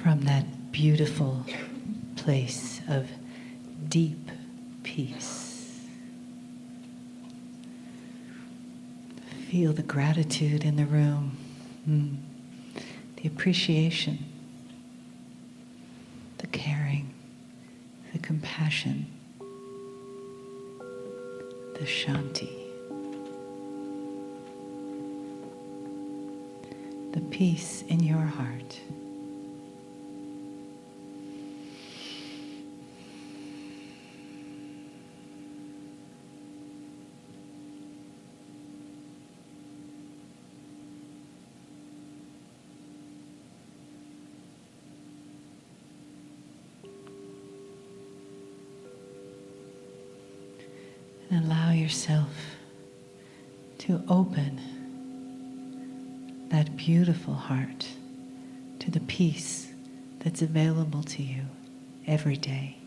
from that beautiful place of deep peace. Feel the gratitude in the room, the appreciation, the caring, the compassion, the shanti, the peace in your heart. And allow yourself to open that beautiful heart to the peace that's available to you every day.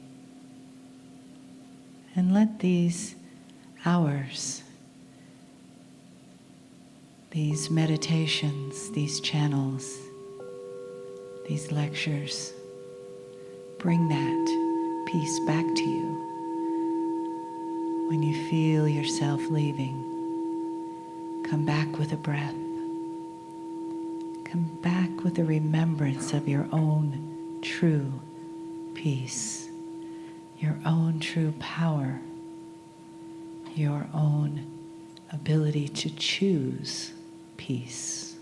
And let these hours, these meditations, these channels, these lectures, bring that peace back to you. When you feel yourself leaving, come back with a breath. Come back with a remembrance of your own true peace, your own true power, your own ability to choose peace.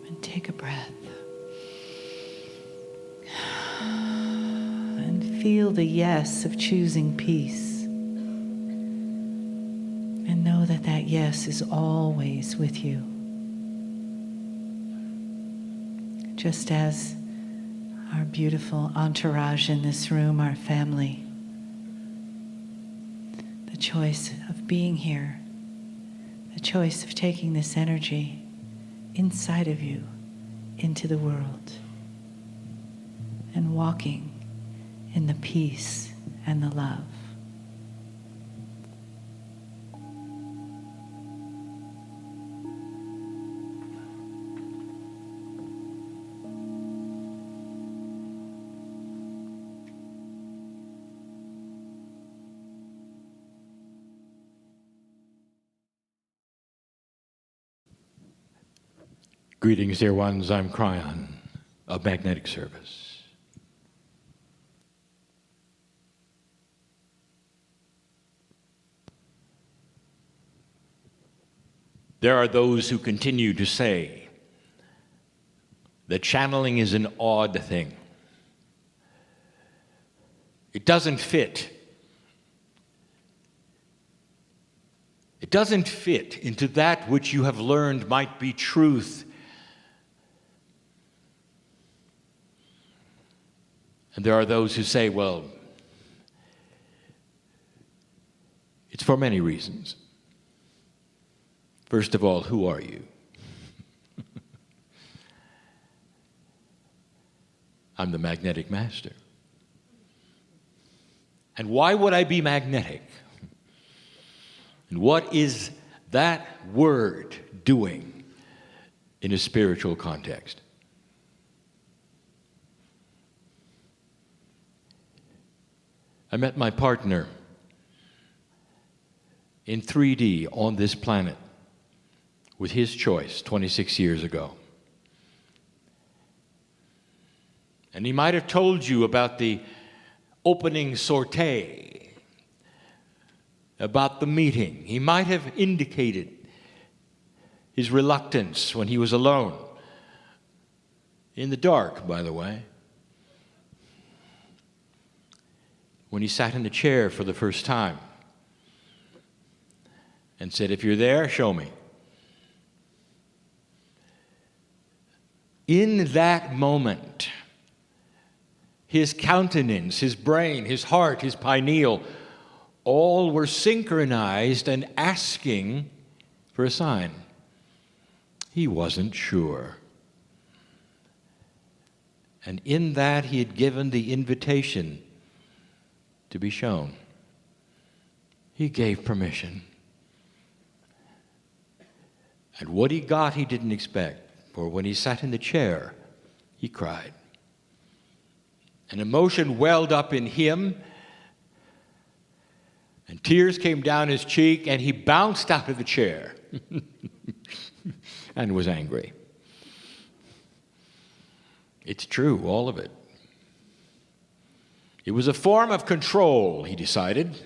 And take a breath. Feel the yes of choosing peace. And know that that yes is always with you. Just as our beautiful entourage in this room, our family, the choice of being here, the choice of taking this energy inside of you into the world and walking in the peace and the love. Greetings, dear ones. I'm Kryon of Magnetic Service. There are those who continue to say that channeling is an odd thing. It doesn't fit. It doesn't fit into that which you have learned might be truth. And there are those who say, well, it's for many reasons. First of all, who are you? I'm the magnetic master. And why would I be magnetic? And what is that word doing in a spiritual context? I met my partner in 3D on this planet with his choice 26 years ago. And he might have told you about the opening sortie, about the meeting. He might have indicated his reluctance when he was alone, in the dark, by the way, when he sat in the chair for the first time and said, if you're there, show me. In that moment, his countenance, his brain, his heart, his pineal, all were synchronized and asking for a sign. He wasn't sure. And in that, he had given the invitation to be shown. He gave permission. And what he got, he didn't expect. For when he sat in the chair, he cried. An emotion welled up in him, and tears came down his cheek, and he bounced out of the chair and was angry. It's true, all of it. It was a form of control, he decided.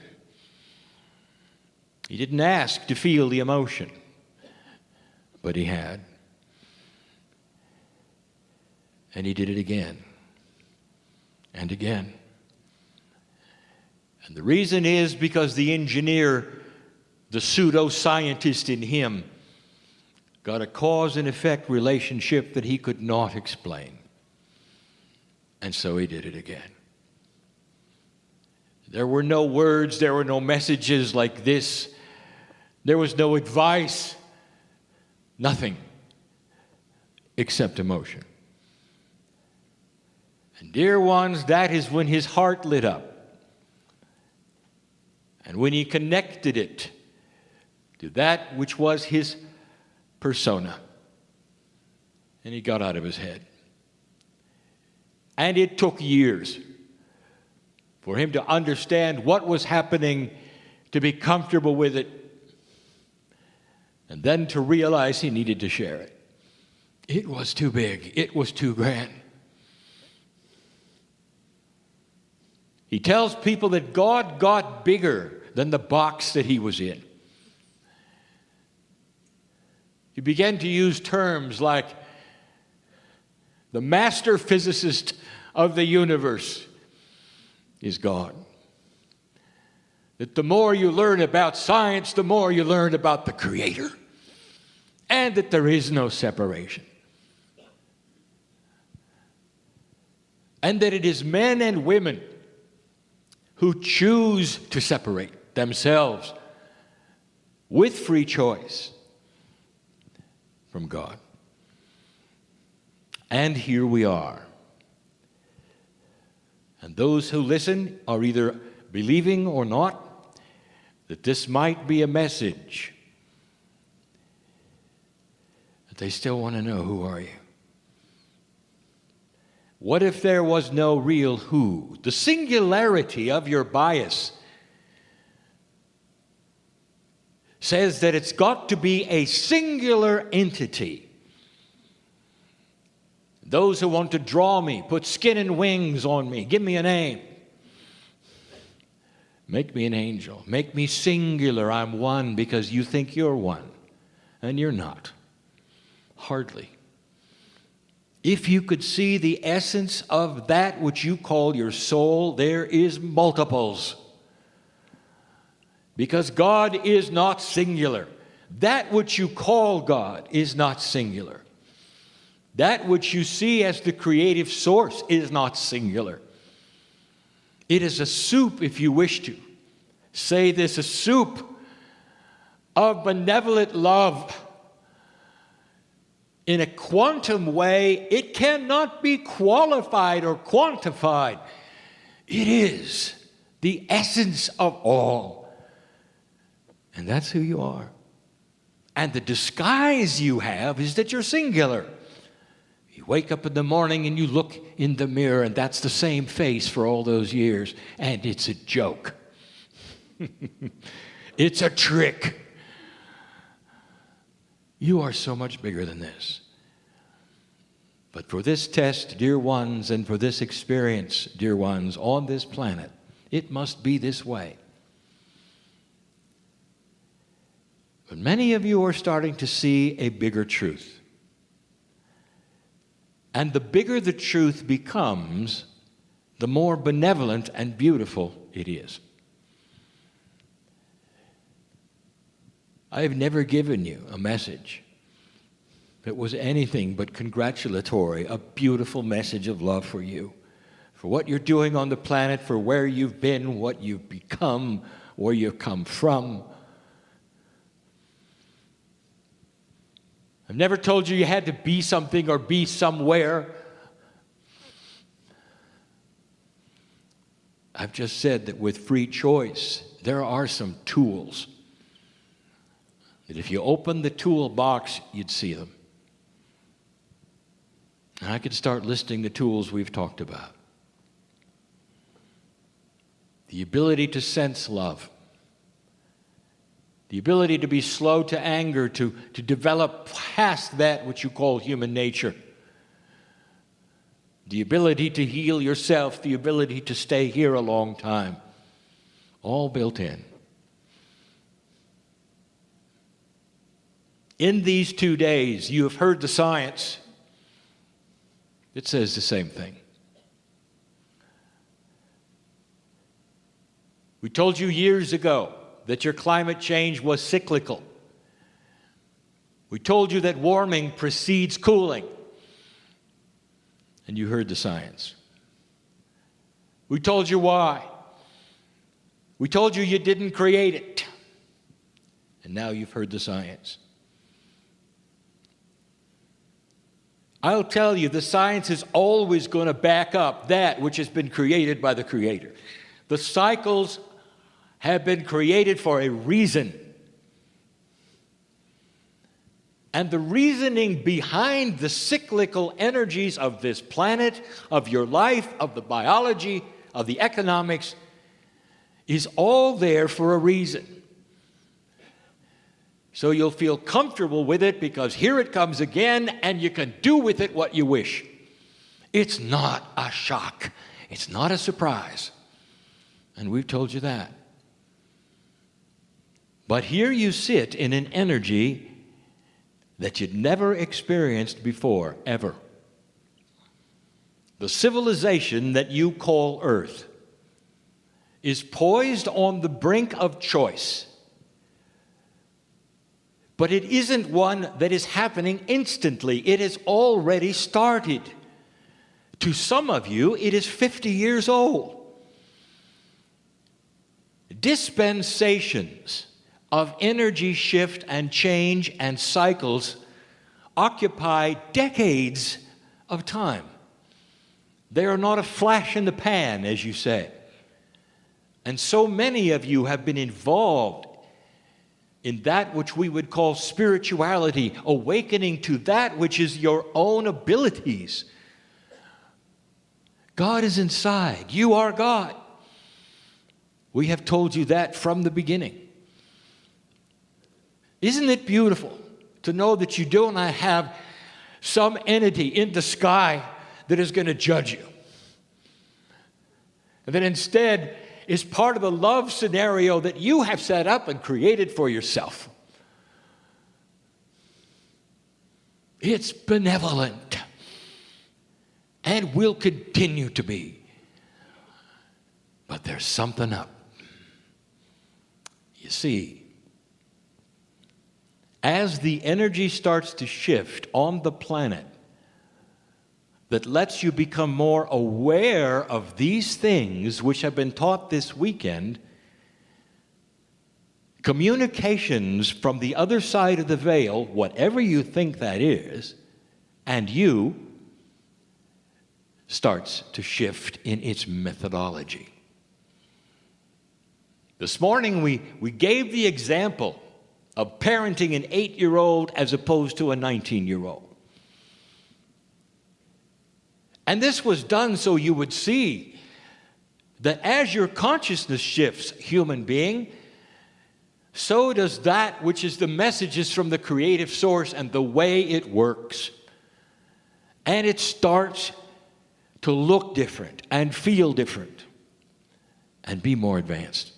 He didn't ask to feel the emotion, but he had. And he did it again and again. And the reason is because the engineer, the pseudo-scientist in him, got a cause and effect relationship that he could not explain. And so he did it again. There were no words, there were no messages like this. There was no advice, nothing except emotion. And dear ones, that is when his heart lit up. And when he connected it to that which was his persona. And he got out of his head. And it took years for him to understand what was happening, to be comfortable with it, and then to realize he needed to share it. It was too big. It was too grand. He tells people that God got bigger than the box that he was in. He began to use terms like the master physicist of the universe is God. That the more you learn about science, the more you learn about the Creator. And that there is no separation. And that it is men and women who choose to separate themselves with free choice from God. And here we are. And those who listen are either believing or not that this might be a message. But they still want to know, who are you? What if there was no real who? The singularity of your bias says that it's got to be a singular entity. Those who want to draw me, put skin and wings on me, give me a name. Make me an angel. Make me singular. I'm one because you think you're one. And you're not. Hardly. If you could see the essence of that which you call your soul, there is multiples. Because God is not singular. That which you call God is not singular. That which you see as the creative source is not singular. It is a soup, if you wish to say this, a soup of benevolent love. In a quantum way, it cannot be qualified or quantified. It is the essence of all. And that's who you are. And the disguise you have is that you're singular. You wake up in the morning and you look in the mirror, and that's the same face for all those years. And it's a joke. It's a trick. You are so much bigger than this. But for this test, dear ones, and for this experience, dear ones, on this planet, it must be this way. But many of you are starting to see a bigger truth. And the bigger the truth becomes, the more benevolent and beautiful it is. I have never given you a message that was anything but congratulatory, a beautiful message of love for you, for what you're doing on the planet, for where you've been, what you've become, where you've come from. I've never told you you had to be something or be somewhere. I've just said that with free choice, there are some tools that if you open the toolbox, you'd see them. And I could start listing the tools we've talked about. The ability to sense love. The ability to be slow to anger, to develop past that which you call human nature. The ability to heal yourself, the ability to stay here a long time. All built in. In these 2 days, you have heard the science. It says the same thing. We told you years ago that your climate change was cyclical. We told you that warming precedes cooling. And you heard the science. We told you why. We told you didn't create it. And now you've heard the science. I'll tell you, the science is always going to back up that which has been created by the Creator. The cycles have been created for a reason. And the reasoning behind the cyclical energies of this planet, of your life, of the biology, of the economics, is all there for a reason. So you'll feel comfortable with it because here it comes again and you can do with it what you wish. It's not a shock. It's not a surprise. And we've told you that. But here you sit in an energy that you'd never experienced before, ever. The civilization that you call Earth is poised on the brink of choice. But it isn't one that is happening instantly. It has already started. To some of you, it is 50 years old. Dispensations of energy shift and change and cycles occupy decades of time. They are not a flash in the pan, as you say. And so many of you have been involved in that which we would call spirituality, awakening to that which is your own abilities. God is inside. You are God. We have told you that from the beginning. Isn't it beautiful to know that you do not have some entity in the sky that is going to judge you? And that instead is part of the love scenario that you have set up and created for yourself. It's benevolent and will continue to be. But there's something up. You see, as the energy starts to shift on the planet that lets you become more aware of these things which have been taught this weekend, communications from the other side of the veil, whatever you think that is, and you, starts to shift in its methodology. This morning we gave the example of parenting an 8-year-old as opposed to a 19-year-old. And this was done so you would see that as your consciousness shifts, human being, so does that which is the messages from the creative source and the way it works. And it starts to look different and feel different and be more advanced.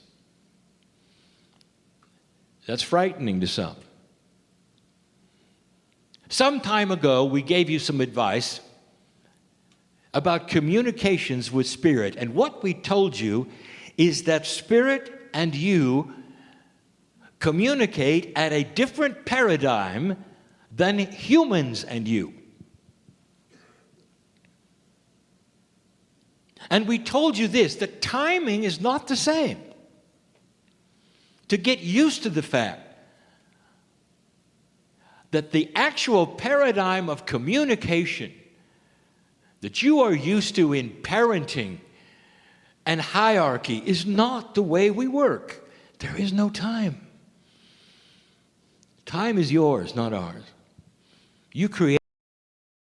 That's frightening to some. Some time ago, we gave you some advice about communications with Spirit. And what we told you is that Spirit and you communicate at a different paradigm than humans and you. And we told you this, the timing is not the same. To get used to the fact that the actual paradigm of communication that you are used to in parenting and hierarchy is not the way we work. There is no time. Time is yours, not ours. You create